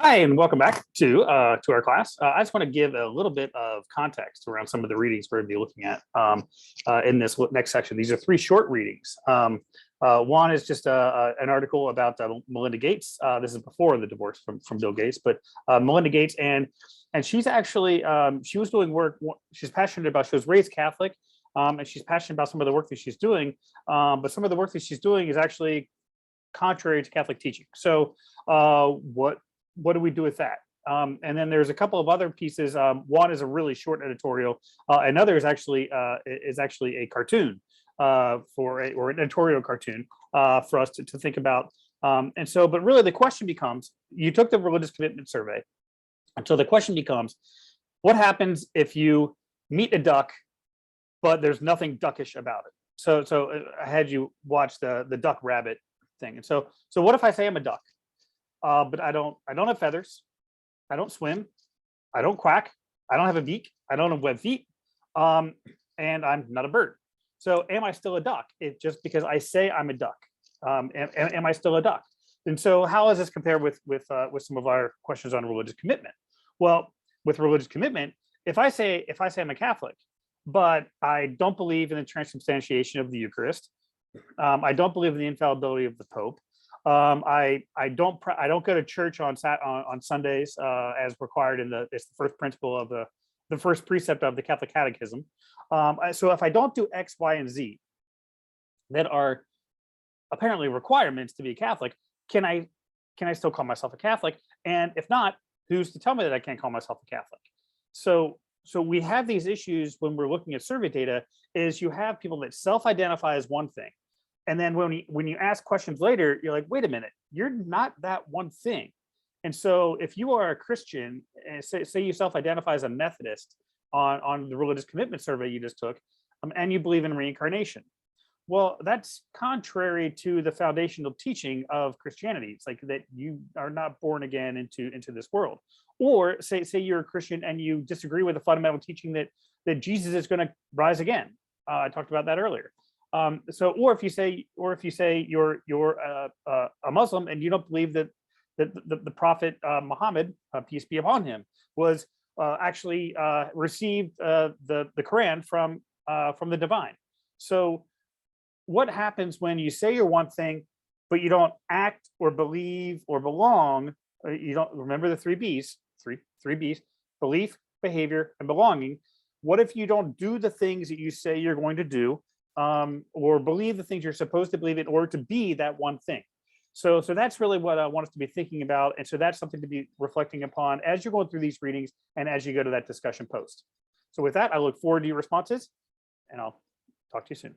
Hi, and welcome back to our class. I just want to give a little bit of context around some of the readings we're going to be looking at in this next section. These are three short readings. One is just an article about Melinda Gates. This is before the divorce from Bill Gates, but Melinda Gates, and she's actually she was doing work. She's passionate about. She was raised Catholic, and she's passionate about some of the work that she's doing. But some of the work that she's doing is actually contrary to Catholic teaching. So what do we do with that? And then there's a couple of other pieces. One is a really short editorial. Another is actually a cartoon or an editorial cartoon for us to think about. But really the question becomes, you took the religious commitment survey. And so the question becomes, what happens if you meet a duck, but there's nothing duckish about it? So I had you watch the duck rabbit thing. And so what if I say I'm a duck? But I don't have feathers, I don't swim, I don't quack, I don't have a beak, I don't have web feet, and I'm not a bird. So am I still a duck? Just because I say I'm a duck, am I still a duck? And so how does this compare with some of our questions on religious commitment? Well, with religious commitment, if I say I'm a Catholic, but I don't believe in the transubstantiation of the Eucharist, I don't believe in the infallibility of the Pope. I don't go to church on Sundays as required it's the first principle of the first precept of the Catholic Catechism. So if I don't do X, Y, and Z that are apparently requirements to be a Catholic, can I still call myself a Catholic? And if not, who's to tell me that I can't call myself a Catholic? So we have these issues when we're looking at survey data. Is you have people that self-identify as one thing. And then when you ask questions later, you're like, wait a minute, you're not that one thing. And so if you are a Christian, and say you self-identify as a Methodist on the religious commitment survey you just took, and you believe in reincarnation, well, that's contrary to the foundational teaching of Christianity. It's like that you are not born again into this world. Or say you're a Christian and you disagree with the fundamental teaching that Jesus is going to rise again. I talked about that earlier. Or if you say you're a Muslim and you don't believe that the Prophet Muhammad, peace be upon him, was actually received the Quran from the divine. So what happens when you say you're one thing, but you don't act or believe or belong? You don't remember the three B's, three B's: belief, behavior, and belonging. What if you don't do the things that you say you're going to do? Or believe the things you're supposed to believe in order to be that one thing. So that's really what I want us to be thinking about. And so that's something to be reflecting upon as you're going through these readings and as you go to that discussion post. So with that, I look forward to your responses, and I'll talk to you soon.